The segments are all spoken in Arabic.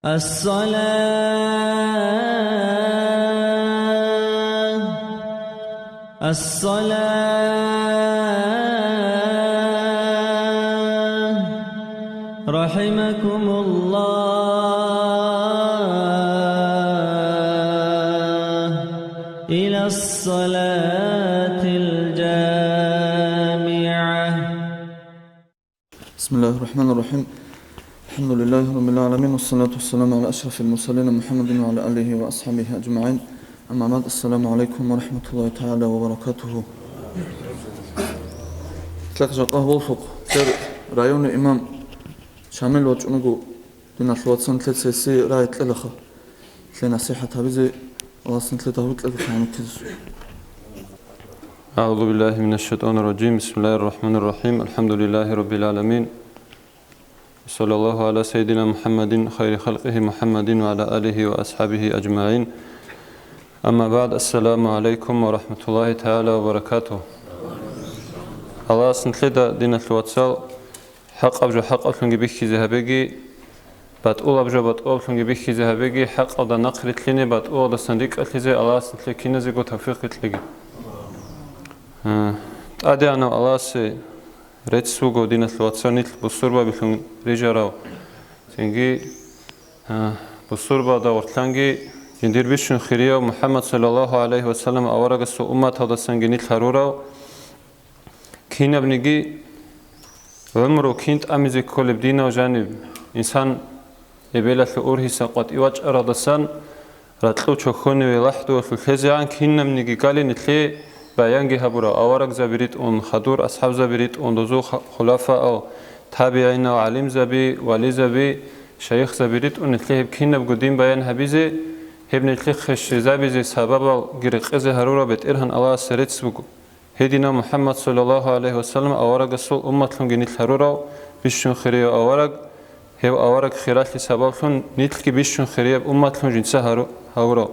الصلاة رحمكم الله إلى الصلاة الجامعة. بسم الله الرحمن الرحيم. الحمد لله رب العالمين والصلاة والسلام على أشرف المرسلين محمد وعلى آله وأصحابه أجمعين. أما بعد، السلام عليكم ورحمة الله تعالى وبركاته. تلاقي болсок районный имам شامل وجنوجو دينا الواتسان تلسي رايت للخ لنصيحة هذه وصلت لتهوت للخامس. أعوذ بالله من الشيطان الرجيم. بسم الله الرحمن الرحيم. الحمد لله رب العالمين. صلى الله على سيدنا محمد خير خلقه محمد وعلى آله وأصحابه أجمعين. أما بعد، السلام عليكم ورحمة الله تعالى وبركاته. الله سنتلدا دين الواتسال حق أبجو حق أفلنجي بيخي ذهبيجي باتقول أبجو باتقول أفلنجي بيخي ذهبيجي حق أودا نقرت ليني باتقول أودا صنديق أتلزي الله سنتلكينا زيقو توفيق لتلقي أدي أنا الله سي رتسوغو دين الواتسال نتل بصوربا بيخلن رجاراو تنجي بصوربا دا ورتلانجي يندير بيشن خيريو محمد صلى الله عليه وسلم أورغ سو أمة هذا سنجي نتل هروراو كينا بنيجي عمره كنت أمزي كل بدينا وجانب إنسان يبيله الأورهي سقط يواج أرادسان رتلو تشخوني ولحدو في الخزيان كنا بنيجي قالي نتلي بيانجي هبورا أورق زبيريت أون خدور أصحاب زبيريت أون دوزو خلافة أو تابعين أو علم زبي ولي زبي شيخ زبيريت أون نتلي كنا بقديم بيان هبيزي هب نتلي خش زبيزي سبب غيرق إزه هرورا بتإرهن الله سرت سوق هدينا محمد صلى الله عليه وسلم أورق السول أمتهم جنيت هرورا بيشون خيرية أورق هو أورق خيرات لسببهم نيتلك بيشون خيرية أمتهم جنسه هرورا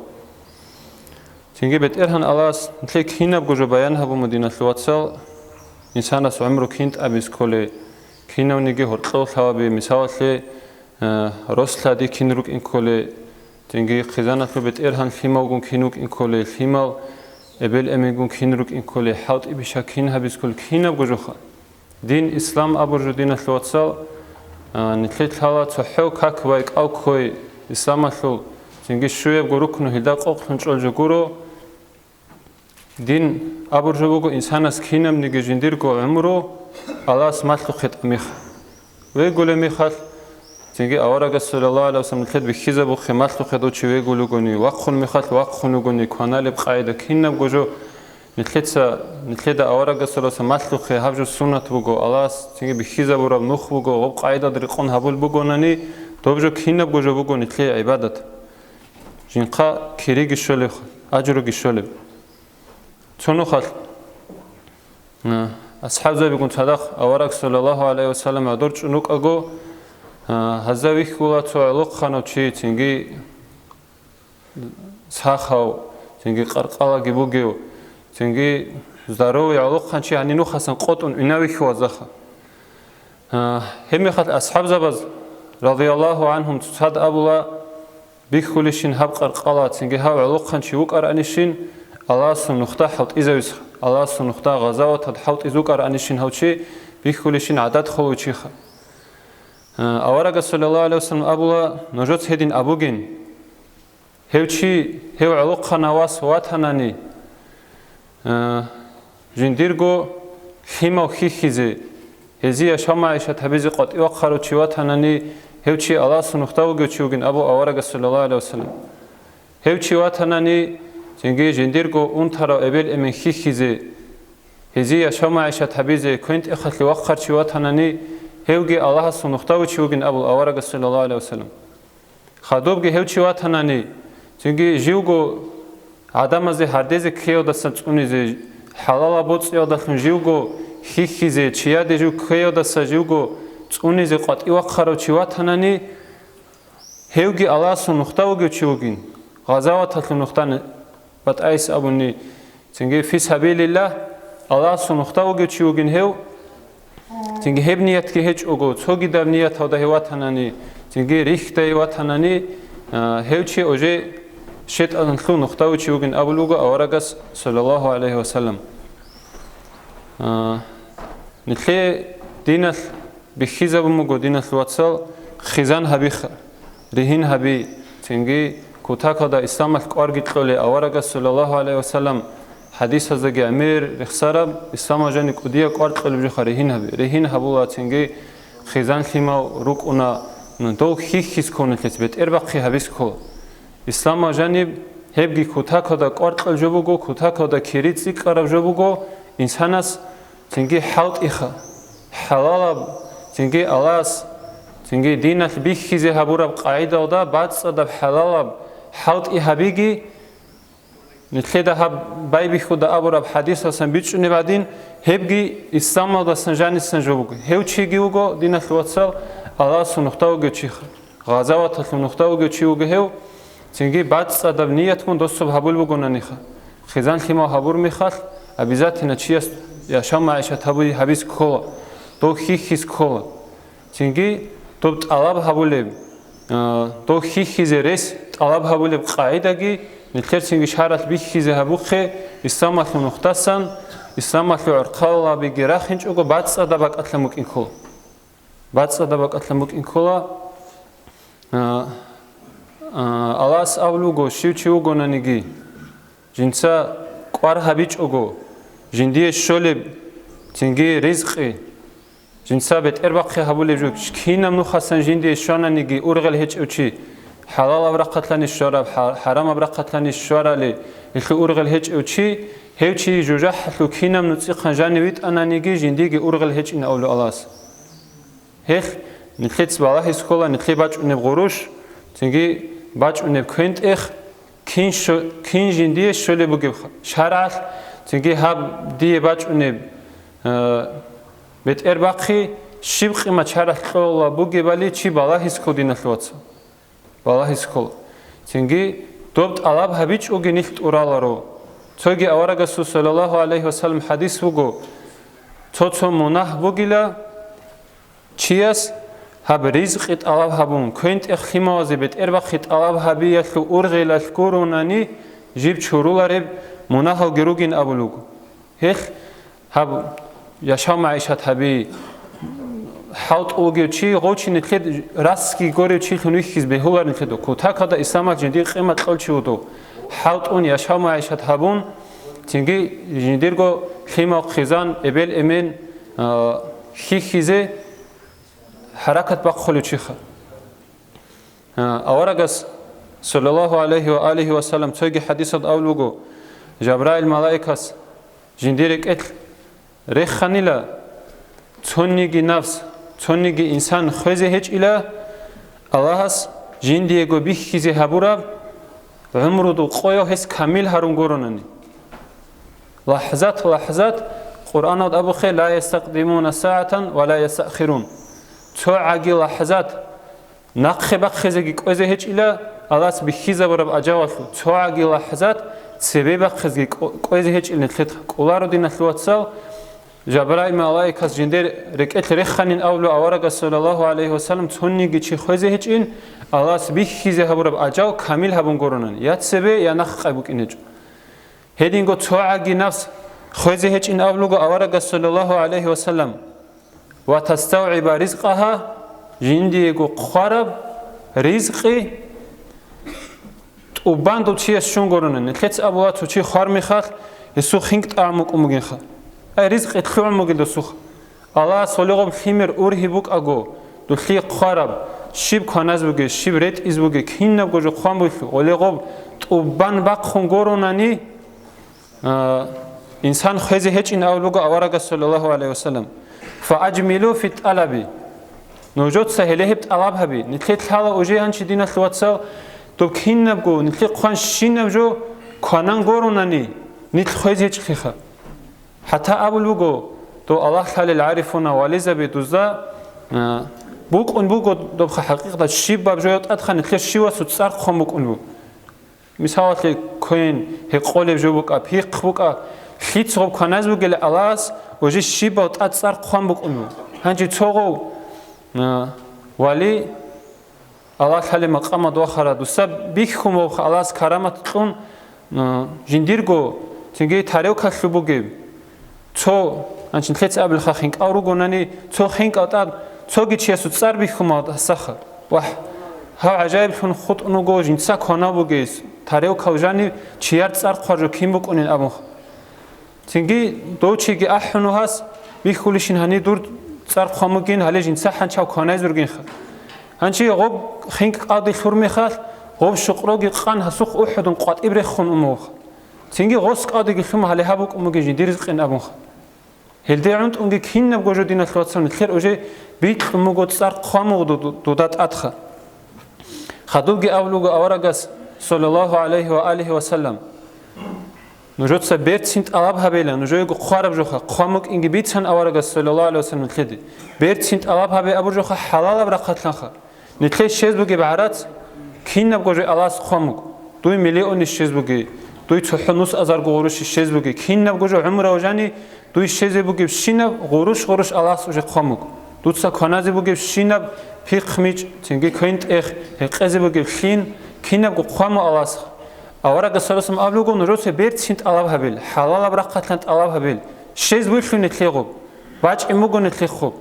تنجي بتإرهن الله نتلك هنا بجو بيانها بمدينة الواتسال إنسان عمره كنت أبيز كله كنا ونيجي هرتلو ثوا بمثال لي رسل هذه كنروك إن كله تنجي خزانة بتإرهن فيما وجون كنوك إن كله فيما ابل اميگون كينروك ان كل حوت ابيشا كين هبيس كل كينا بجوخا دين اسلام ابرجو دين الواتسال نتلت حالا تحو كاك وايك او كوي اسلام الو تنجي شويه بغروكنو هدا قوقن چولجو غورو دين ابرجو بوغو انسانس كينم نيگي جنديرگو عمرو الله سماتلو خيت اميخ وي گول ميخال تنجي أورق صلى الله عليه وسلم نتلت بخيزة بو خماتلو خدو چي وي گولوگوني وقخون ميخال وقخونوگوني كونالي بقايده كينم گوجو نتلت أورق صلى الله عليه وسلم ماتلو خي هبجو سنت بوغو الله تنجي بخيزة بو رب نوخ بوغو وب قايده دريقون هبول بوغوناني دوبجو كينم گوجو بوغو نتلي عبادت جنقا كيريگي شولي اجروگي شولي چونو خال أصحاب زي بيقول صدق أورق صلى الله عليه وسلم أدور چونوك أگو هزاويخ كولا توالوق خانو چي تنجي ساخاو تنجي قرقالا جيبوگيو تنجي زارو يالوق خان چي هنينو خاصن قطن اناويخ وزخا هم خات أصحاب زباز رضي الله عنهم تصاد أبولا بيخولشين هب قرقالا تنجي هاو يالوق خان چي وقر أنشين الله سنختا حوت إزاويس الله سنختا غزاوة تد حوت إزوقر أنشين هاو چي بيخولشين عدد خلو چي خا أورق صلى الله عليه وسلم أبولا نجوت هدين أبوجين هوشي هو علق نواس واتهناني جنديرجو خيمة وخيخيزي هزي شما عيشة هبيزي قط يوقرو شي واتهناني هوشي الله سنختاو جوشيوجين أبو أورق صلى الله عليه وسلم هوشي واتهناني جنجي جنديرجو أنترا أبل أمن خيخيزي هزي شما عيشة هبيزي كنت أخذ لوقر شي واتهناني هوجي الله سنختاو چوگين أبو أورق صلى الله عليه وسلم خادوبگي هوچي واتناني چونگي جيوگو آدم از هرديزي كيو دسن چوني زي حلالا بوچ يو دخن جيوگو خيخي زي چيا دي جو كيو دس جيوگو چوني زي قط يو خرو چي واتناني هوجي الله سنختاو چوگين غزاوات سنختان بات ايس ابوني چونگي في سبيل الله الله سنختاو چوگين هو تنگه هب نیت که هیچ اوگو چوگی در نیت هاده هواتنانی تنگی ریخت وطنانی هیچی اوجه شت انخلو نختاو چی وگن ابلوگو آورگس صلی الله علیه و سلم نتلی دینل بخیزه بمگو دینل واتسال خیزان هبیخ ریهین هبی تنگی کوتا کدا اسلام کارگیت لولی آورگس صلی الله علیه و سلم حدیث هزگی امیر رخسارم اسلام جانی کودیا کارت قلب جو ریهین هبولا تنگی خیزان خیما روک اونا دو خیز کنه لطبت ارباقی هبیس کو اسلام جانی هبگی کوتا کدا کارت قلب جو بگو کوتا کدا کریت زیک قرب جو بگو انسانس تنگی حوت ایخا حلال تنگی الاس تنگی دینت بیخیزه هبورب قاعده ودا بعد صدب حلال حوت ای هبیگی نتليدا هب بايبي خدا أبورب حديث هسن بيتش نبادين هبجي إسلام ودا سنجان السنجوبو هو تشيجي وجو دين الواتسال الله سنختاو جتشيخ غزوات سنختاو جتشيوجو هو تيجي بعد صدب نية تكون دوسب هبول بقولنا نخا خزان خيما هبور مخال أبيزات نتشيس يا شام عيشة هبولي هبيس كولا تو خيس كولا تيجي توبت الله هبولي تو خيز ريس الله هبولي قاعدة جي نتلرسين شهرت بيخيزه هبوخه إسلام أخلو نختسان إسلام أخلو عرقالا بيجراخينش أوجو بعد صدبك أتلمك إنكول بعد صدبك أتلمك إنكولا الله أولوجو شيوتشي أوجو نانيجي جنسا قوار هبيج أوجو جندي الشولب تنجي رزقي جنسا بيت إرباقي هبولي جو كينا منو خسن جندي الشانا نيجي أورغل هيج أوشي حلال أبرقتلني الشراب حرام أبرقتلني الشرالي الخي أورغل هيج أوشي هيوشي جوجح لو كينا من نصيق خنجاني ويت أنا نيجي جنديجي أورغل هيج إن أولو ألاس هيخ نتلت بالله إسكولا نتلي باج ونبغروش تنجي باج ونبكنت إخ كين جندي شولي بجيب شرعت تنجي هاب دي باج ونب بيت إرباقي شبخ ما شرعت خلا بجيبالي شي بالله إسكودين الواتس بالله إسكول تنجي دوبت ألاب هبيج أوجي نيت أورالارو توجي أورا صلى الله عليه وسلم حديث وجو توتو مناه بوجيلا چیاس هب رزق ات ألاب هبون كنت إخمازي بيت إربخ ات ألاب هبي يخلو أرغل الكوروناني جيب شرولارب مناه جروجين أبولوج هيخ هب يشام عيشت هبي حوت اوگی چی غوچی نتلد راسکی گوری چی خنوی خیز به هولار نتلدو کوتا کدا اسلام جندی قیمت قل چی ودو حوت اون یشام عیشت هبون تینگی جندیرگو خیما خیزان ابل امن خیزه حرکت با خلو چی خ اورگس صلی الله علیه و آله و سلم توگی حدیثت اولوگو جبرائیل ملائکس جندیرک ات ریخانیلا تونیگی نفس تونیگی انسان خوزه هیچ ایلا اللهس جندیگو بیخیزه هبوراب عمرو دو قویا هست کامل هرون گوروننی لحظات قرآن اد ابو خير لا يستقدمون ساعة ولا يستأخرون تو عاقي لحظات نقخ بخزگی قوزه هیچ ایلا اللهس بیخیزه براب اجاوات تو عاقي لحظات سبب بخزگی قوزه هیچ ایلا نتلت قولارو دی نتلوات سال جبرائيل ملائكة جندير ركعت رخانين أولو أورق صلى الله عليه وسلم تونيجي شيء خوزه هيجين الله سبيك خيزه هبورب أجاو كامل هبون قرنان يات سبي يا نخ أبوك إنجو هدينغو توعجي نفس خوزه هيجين أولو أورق صلى الله عليه وسلم وتستوعب رزقها جنديجو قرب رزقي وباندو شيء شون قرنان نتلت أبوات وشيء خارمي خال يسوع خنقت أعمق أمجين خال رزق اتخلون مجد سوخ الله سولغم خمر أوره بوك أجو دخلي خراب شيب كناز بوجي شيب ريت إز بوجي كهين بوجي خام بوجي ولغم تبان باق خنجوروناني إنسان خزي هيج إن أولوجا أورجا صلى الله عليه وسلم فأجملوا في الطلب نوجد سهله بطلب هبي نتلت حالا أوجي هنش دينا ثواتسال تب كهين بوجو نتلت خان شين بوجو كنان جوروناني نتل خزي هيج خيخا حتى أبلغو تو الله خالي العارفون واليزا بيدوزا بوك أن بوكو دوبخ حقيقة الشيب بابجويات أدخل نتلش شيوا سوتسار خم بوك أن بوك مثالات كوين هيك قولب جو بوك أب هيك بوك خيت صوب كناز بوك الألاس وجي الشيب بات أدسار خم بوك أن بوك هنجي توغو والي Allah hali maqama doxara dusa bikhumo Allahs karamat qun jindirgo tingi tareu khashubuge co anchin khets abl khakhin qawrugonani co khin qawtag co gichiasu tsar bikhumo sakha wah ha ajaib khun khutnugo jinsa khonabuges tareu khawjani chiar tsar khwajo kimbukunin abun tingi dochigi ahnuhas bikhulishin hani dur tsar khwamugin hale jinsa hanchaw khonazurgin kha Anchi غوب خنك قاضي خرمي خال غوب شقروجي قان هسوق أحد قات إبرة خن أموخ تيجي غوس قاضي خم على هابوك أموجي جدير قن أبوخ هل عند أمجي كين نبغى جدينا ثلاثة الخير أجي بيت أموجود صار قامو دودات أدخل خدوجي أولوجا أورجس صلى الله عليه وآله وسلم نجود سبيت سنت ألاب هبيلا نجوي قارب جوخا قاموك إنجي بيت سن أورجس صلى الله عليه وسلم الخير بيت سنت ألاب هبي أبو جوخا حلال برقت لخا نتلي شيز بوجي بعرات كين نبغى الله سخامك دوي مليون الشيز بوجي دوي تحنوس أزار غورش الشيز بوجي كين نبغى عمره وجاني دوي الشيز بوجي بشينا غورش الله سوجي خامك دوت سكانازي بوجي بشينا في خميج تنجي كينت هقزي بوجي بشين كين نبغى خامو الله سخ أورا قصرسم أبلغو نروس بيرت سنت الله هبل حلال برقت لنت الله هبل الشيز بوجي نتليغو باج إموجو نتليخو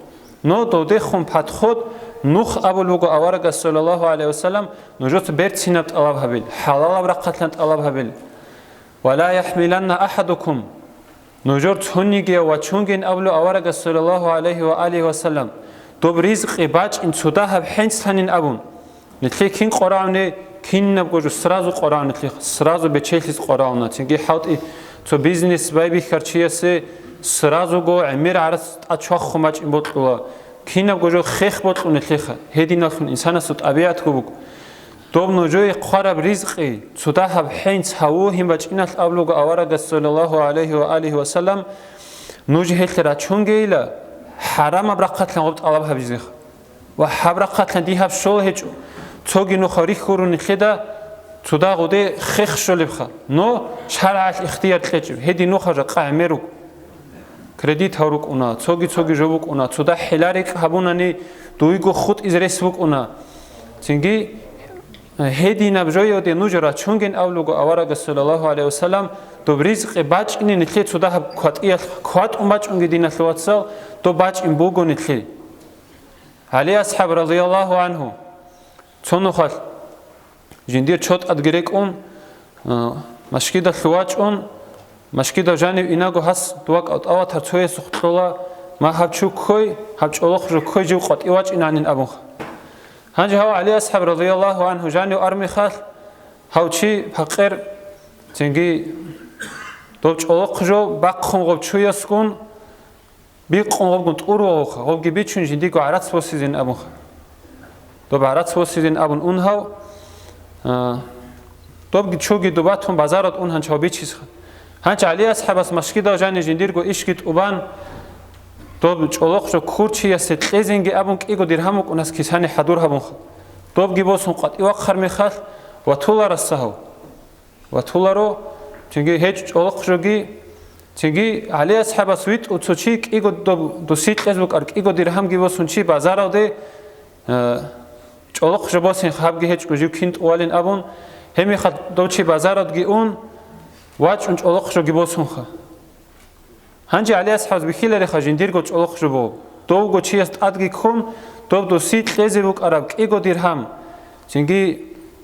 نو دوده خم بات خود نوخ أبلغو أورا صلى الله عليه وسلم نروس بيرت سنت الله هبل حلال برقت لنت الله هبل ولا يحملن أحدكم نجورت هنيجي وچونجين أبلو أورا صلى الله عليه وآله وسلم دوب رزق باج إن سوداه بحنس ثانين أبون نتلي كين قرآن كين نبغو سرازو قرآن نتلي سرازو بتشيلس قرآن تيجي حاط تو بيزنس بايبي خرچيسه سرازو جو عمير عرس أشخ خماج إن بطلوا كين نبغو خيخ بطلوا نتلي هدينا فن إنسان سود أبيات كوبك دوب نجوي قرب رزقي سوداه بحنس هوهم باج إنات أبلغ أورا صلى الله عليه وآله وسلم نوجه تراتشونجي لا حرام برقت لنقبت الله بهبزيخ وحبرقت لنديها بشول هيج توجي نخاري خورون خدا تودا غودي خخ شولبخا نو شرع الاختيار تلجب هدي نخرج قامرو كريديت هاروك أنا توجي جوبك أنا تودا حلارك هبوناني دويجو خود إزرسبك أنا تيجي هدي نبجوي ودي نجرا چونجن أولوجو أورا صلى الله عليه وسلم دوبريز قباج إني نتلي تودا هب قات أمباج أنجي دينا ثلاثة دو باج إن بوجو نتلي علي أصحاب رضي الله عنه څونو خال جندير چوت ادګریکون مشکیدا ثواچون مشکیدا جانب ایناگو هس دوک او ترڅوي سختولا ما هبچو کوي هبچولخ جو کوي جو قط ایواچ اینانین ابو هنج هو علي اصحاب رضي الله عنه جاني ارمي خال هوچی فقر تنگي دوچولخ جو باقخون غو چويسكون بيقون غو تورو غو گيبيچون جنديگو عرات وسيزين ابو دو بعرات وسیدین ابون اونها دوب چوگی دوباتون بازارات اون هنچ هابی چیز هنچ علی اصحاب اس مشکی دا جان جندیر گو اشکیت اوبان دوب چولخ جو کورچی است قزینگی ابون ایگو درهم اون اس کیسانی حضور هبون دوب گیبوسون قط ایوا خرمی خال و تولار السهو و تولارو چنگی هیچ چولخ جوگی چنگی علی اصحاب سویت او چوچیک ایگو دو سیت قزبک ارک ایگو درهم گیبوسون چی بازار ده چولخ جباسین خابگی هیچ کجیو کینت اولین ابون همی خد دوچی بازارات گی اون واچ اون چولخ جو گیباسون خا هنجی علی اصحاب بخیل رخا جندیر گو چولخ جبو دو گو چی است ادگی کن دو سیت قزی بک عرب ایگو درهم چنگی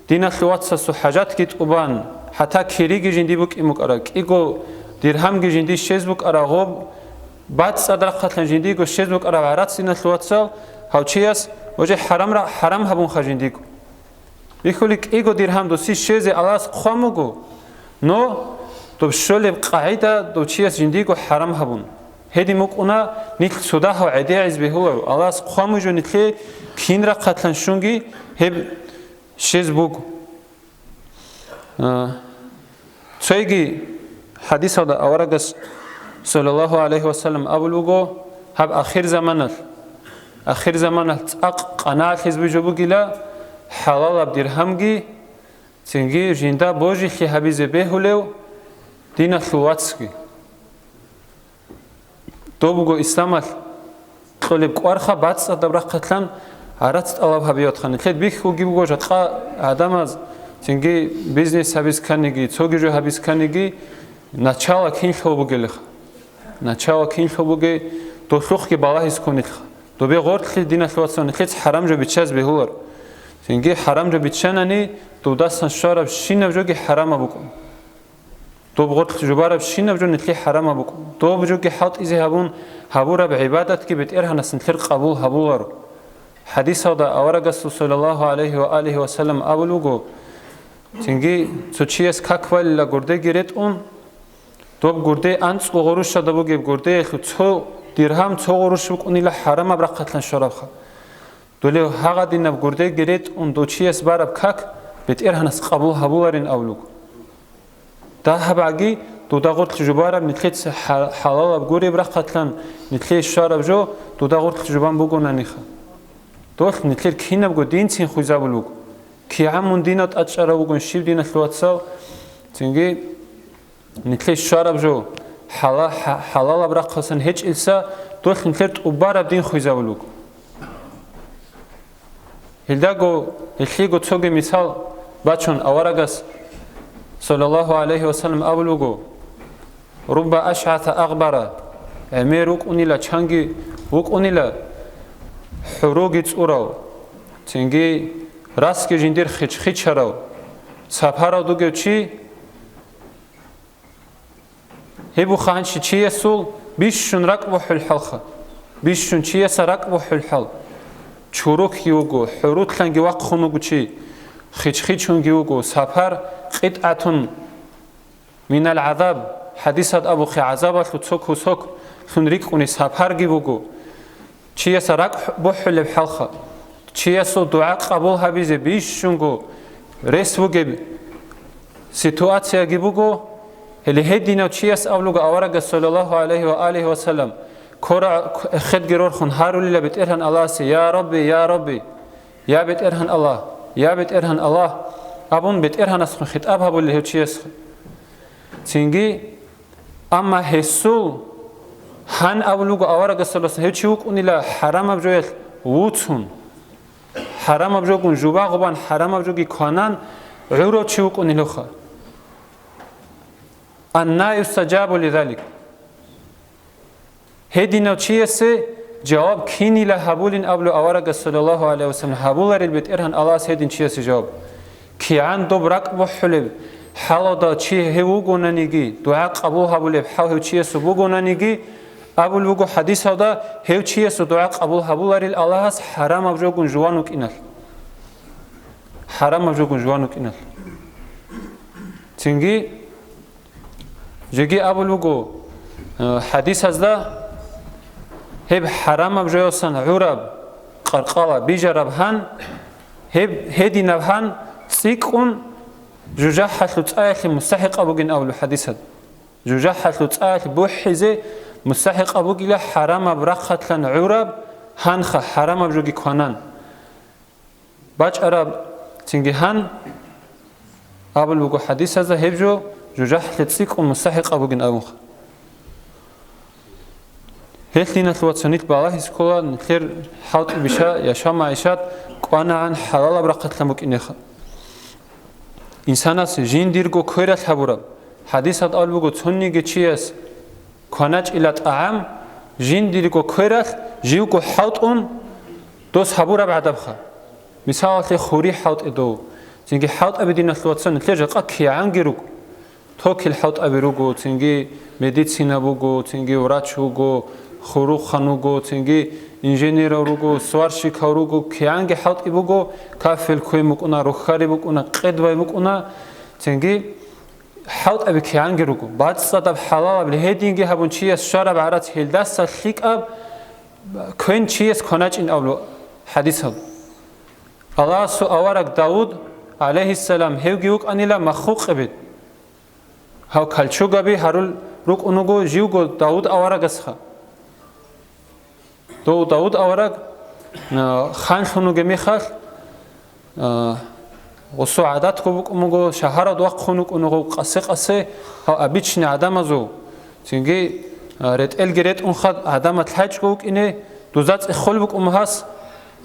دینا خلوات سو حاجات کیت اوبان حتی کیریگی جندی بک ایمک عرب ایگو درهم گی جندی شیز بک عرب بعد صدر خطلن جندی گو شیز بک عرب عرات سینا خلوات سال هاوچیاس وجه حرام هبون خجندیگو بیخولیک ایگو درهم دو سی شیز الاس خاموگو نو دو شول قاعده دو چیاس جندیگو حرام هبون هدی مک اونا نیت سودا ها عدی عز به هو الاس خاموجو نیتلی کین را قتلن شونگی هب شیز بوگو سویگی حدیث ها دا اورگس صلی الله علیه وسلم اولوگو هب آخر زمان اق قناعت حزب جبوگیلا حلال بدرهمگی تنگی جندا بوجی خی حبیز بهولو دینا ثواتسکی دوبگو اسلام طلب قارخا بعد صدبر قتلن арац талаб хабиот хан лед бих уги бугожа qa адамаз тинги бизнес хабис каниги цогижо хабис каниги начало кинхобугелх начало кинхобуге дослухки балахис конилх добе гортли динаслуатсон лед харамжо бичас бехулар тинги харамжо бичанани дудасан шараб шинавжоги харама букун доб гортли жубараб шинавжо нитли харама букун доб жоги хат изи хабун хабураб ибадат ки бет эрханасын лер қабул хабулар حديثه أورجس صلى الله عليه وآله وسلم أولوجو تنجي تشيس كاكوال لا غردة جريت توب غردة أنس وغروش شدبو جيب غردة خو درهم تو غروش بكوني لا حرام أبرقت لن شرابها دولي هاغا دينا غردة جريت دو تشيس بارب كاك بتير هنس قبول هبولارين أولوجو ده هبعجي دو دغورت جبارة نتلت حلال بغوري برقت لن نتلت شراب جو دو دغورت جبان بوجونا نيخا دوخ نتلر كينا بقول دين سين خوزابلوك كي عمون دينات أتشارا بقول شيب دينات لواتسال تنجي نتلر شارب جو حلال برقصن هيج إلسا دوخ نتلر تقبار بدين خوزابلوك هلداغو الخيغو تسوغي مثال باتشون أورغاس صلى الله عليه وسلم أبلوغو رب أشعث أغبرا أميروك أنيلا چانگي وك أنيلا حروگیت اوراو تنگی راست که جندیر خیچ راو سپارا دوگه چی هیبو خانشی چیه سول بیشون رک و حل حلخه بیشون چیه سرک و حل حل چوروک یوگو حروت لنگی وق خونوگو چی خیچونگی یوگو سپار قطعتون من العذاب حدیثت ابو خی عذابت لطسوک و سوک خونریک اونی سپار گی بگو چیه سرک بحل بحلخه چیه سو دعا قبول هبیزه بیشونگو رس بگه سیتواتسیا گی بگو هلی هدینا چیه اولوگو آورگ صلی الله علیه و آله و سلم کورا خد گرور خون هارولی لبت ارهن الله سی یا ربی یا بت ارهن الله یا بت ارهن الله ابون بت ارهن اسخون خطاب هبولی هو چیه اسخون تینگی اما حسول هن أولوجو أورج السلاسل هيتشوك أنيلا حرام أبجويل ووتون حرام أبجوكون جوبا غبان حرام أبجوكي كانان عورو تشوك أنيلوخا أننا يستجاب لذلك هدينا تشيسه جواب كيني لهبولين أبلو أورج صلى الله عليه وسلم هبولار البيت إرهن الله سيدين تشيسه جواب كي عن دبرك بحلب حالا چی هوگو ننیگی دعا قبول هبوله حاو چیه سبوگو ننیگی أبول وجو حديث هذا هو شيء سدعاء قبول هبولاري الله هس حرام أبجوكون جوانوك إنال حرام أبجوكون جوانوك إنال تنجي جيجي أبول وجو حديث هذا هب حرام أبجوسن عرب قرقالة بيجرب هن هب هدي نبهن سيكون جوجا حلوت آخر مستحق أبوجين أول حديث هذا جوجا حلوت آخر بوحزة مستحق أبوجي له حرام برخت لن عرب هنخ حرام أبجوجي كونان باج عرب تنجي هن أول وجو حديث هذا هبجو جوجا حلوت سيكون مستحق أبوجين أبوخ هيثلينا ثواتسنيت بالله سكولا نثير حوت بشاء يشام عيشات قانا عن حلال برقت لمك إنخ إنساناس جين ديرجو كيرت حبورب حديثات ألبوجو توني جتشيس كوناج إلى طعام جين ديرجو كيرت جيوكو حوت دوس حبورب عدبخا مثال في خوري حوت إدو تيجي حوت أبدينا ثواتسن نثير جاك كي عنجروك توكل حوت أبيروجو تيجي ميديسينا بوجو تيجي وراتشوجو خروج خانوجو تيجي إنجنير أوروجو سوارشيك أوروجو كيانجي حوت إبوجو كافل كوي مكونا روخاري مكونا قدوة مكونا تيجي حوت أبي كيانجي روجو بعد صدب حلال بالهدينجي هبون شيء الشارع بعرات هيلداس الخيك أب كون شيء كوناج إن أولو حديث هذا الله سو أورك داود عليه السلام هيوجيوك أنيلا مخوق أبد هاو كالشو غبي هارول روك أنوجو جيوجو داود أورك أسخا داود أورك خان خنوجي ميخال وسو عادات كوبك أموجو شهر دوق خنوك أنوجو قصة هاو أبيتشني عدم أزو تيجي ريت الجريت أنخد عدم الحج كوك إنه دوزات خلبك أمهاس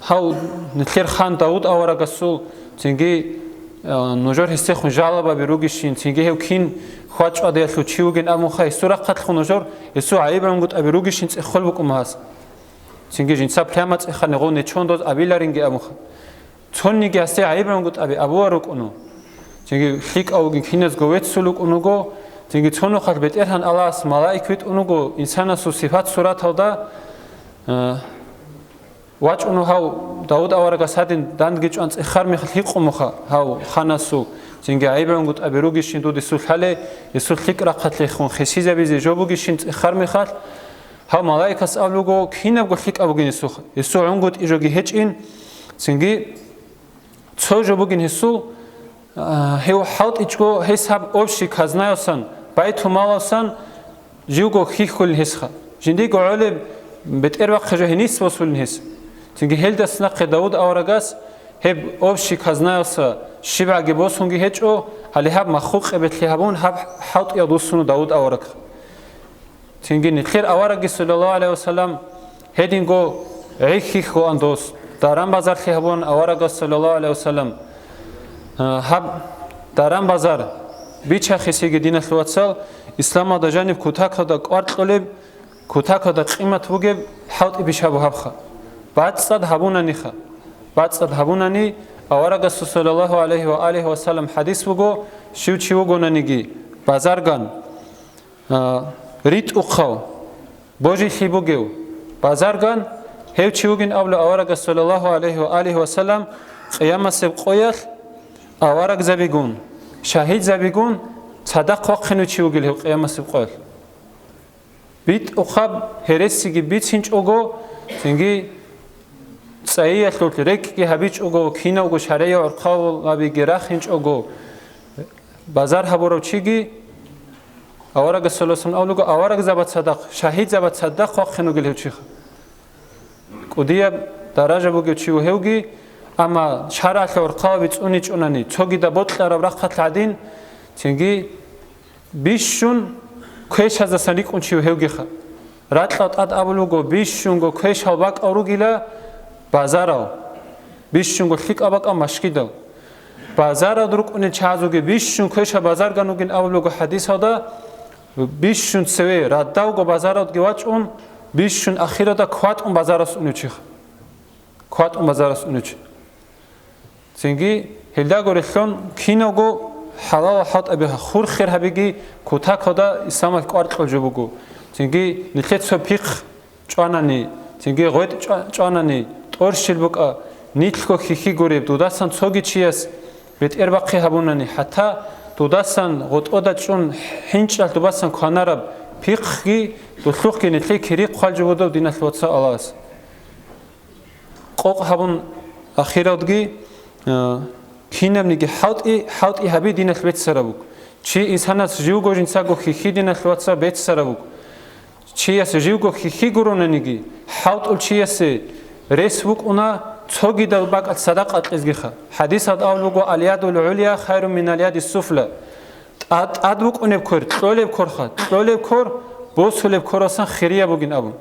хау нэлэр хан Давуд аварагасул цинги ножор хиссе хун жалаба биругишин цинги хев кин хвач аделху чиуген амуха исурахат хун ножор ису айбрамгут абиругишин цехолбукумас цинги жинца прямо цехане гоне чондоз абиларинге амуха цонниги асе айбрамгут аби абуарукуну цинги хик аугин кинас говецсулукунуго цинги цонохат бетерхан алас малайквит унуго инсанасу сифат сураталда Watch on how Daud Awaraga Sadin Dangich and Harmi Hikumoha, how Hanasu, Zinga Abraham good Aberugish into the Sulhale, the Sulhikra Katlechon, Hesiza with the Jobugish Harmichat, how Malaikas Alugo, Kina Gohik Abugin, is so good Ijogi Hitch in, Zingi, so Jobugin his soul, he how it go, his hab Obshik has Nailson, by tomorrow's son, Jugo Hikul Hisha, Jindigo Oleb, but Erwak Hajahinis was in his. Tingi heldas naqe Daud Awaragas heb obshik haznaysa shiba gebosungi hecho hali hab makhuq betli habun hab haut yadusunu Daud Awarak Tingi nitler Awaragi sallallahu alaihi wasallam hedingo eikhi kho andos daram bazar habun Awaragas sallallahu alaihi wasallam hab daram bazar bicha khisi gedina khwatsal islama da janib kutaka da qartqoleb kutaka da qimat vugeb haut ibishabu habkha Batsad Habunaniha, Batsad Habunani, Awaragas sallallahu alaihi wasallam hadith wugo, Shuchiugo Nanigi, Bazargan, Rit Ukhaw, Boji Hibugeu, Bazargan, Hevchiugin Abla Awaragas sallallahu alaihi wasallam, Yamaseb Koyach, Awarag Zabigun, Shahid Zabigun, Sadak Wakinuchiugil, Yamaseb Koyach. Bit Ukhab, Heresigi Bit Hinch Ogo, Tingi. Sayyid Lutrik Habich Ogo, Kina Ogo Sharia or Kaw Abi Gerachinch Ogo Bazar Haborochigi, Awaraga Solosan Aulugo, Awarag Zabat Sadak, Shahid Zabat Sadak, Hokenugil Kudia, Daraja Bugichu Helgi, Ama Sharat or Kawitz Unich Unani, Togi the Butler of Rakat Ladin, Tingi Bishun, Kwesh has a Sanik Unchu Helgicha, Ratlat ad Abulugo, Bishun go Kwesh Habak Orugila. Bazarao, Bishun go hik abak a mashkido. Bazara druk on a chazugi, Bishun Kesha Bazarganugin Avlogo Hadisada, Bishun Sewe, Radaugo Bazarot Giwach on, Bishun Achirada Quat on Bazaras Unuchich. Quat on Bazaras Unuch. Singi, Hildago Rechon, Kinogo, Halal Hat Abiha Hurkhir Habigi, Kutakoda, Isama Quart Jobugo. Singi, Niketso Pik, Chanani, Singi Red Chanani. Or Shilbuka, Nitko Higurib, Dudasan Sogichias, with Erbaki Habunani, Hata, Dudasan, what Odachun, Hinchal, Dubasan Khanarab, Pikhi, Dusuki, Nitli, Kwajudo, Dinaswatsa Alas. Kok Habun Ahirodgi, Kinamnigi, Hauti Habi Dinas Betsarabuk. Chi is Hanas Jugo in Sago Hidinas Watsa Betsarabuk. Chias Jugo Higurunanigi, Haut Ulchiase. Resbuk una Togi da Bak at Sadaqat Izgiha. Hadith ad Avlugo Aliadul Ulia, Khairum min Aliadis Sufla. At Adbuk Unebkur, Trolev Korha, Trolev Kor, Bosulev Korasan, Khiria Bugin Abu.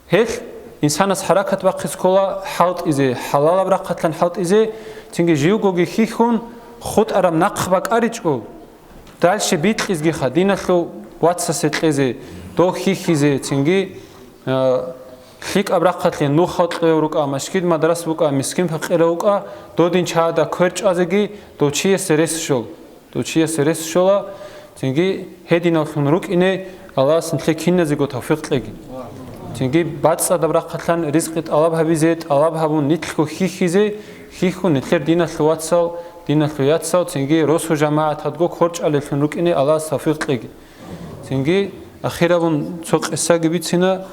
Hech, Insanas Harakat Bakiskola, Haut is a Halal Rakatlan Haut is a Tingi Jugogi Hihun, Hut Aram Nakbak Arichgo. Dal Shebit is Giha, Dinaslo, Watsaset is a Do Hihize, Tingi. Hik Abrakatli, no hot Ruka, Mashkid Madras Buka, Miskim Hakiruka, Dodin Chada, Kurch Azegi, Dochia Seres Show, Dochia Seres Shola, Tingi, heading of Hunruk in a Alas and Tekin as a got a field leg. Tingi, Batsa the Brakatlan, Riskit Alab Habizet, Alab Habun Nitko Hihize, Hihun, Nitler Dina Sluatsal, Dina Sluatsal, Tingi, Rosu Jamaat had go Korch Alef Hunruk in a Alas a field leg. Tingi, Akhirabun took a Sagabitsina.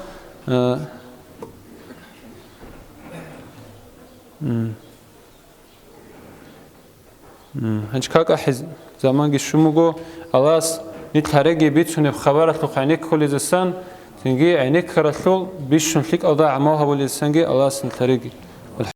Hanchkaka has Zamangi Shumugo, alas, Nitharegi Bitsun of Khabarat Lukanik Holizasan, Tingi, Anik Karathul, Bishun Flik Oda Amaha Sangi, alas, Nitharegi.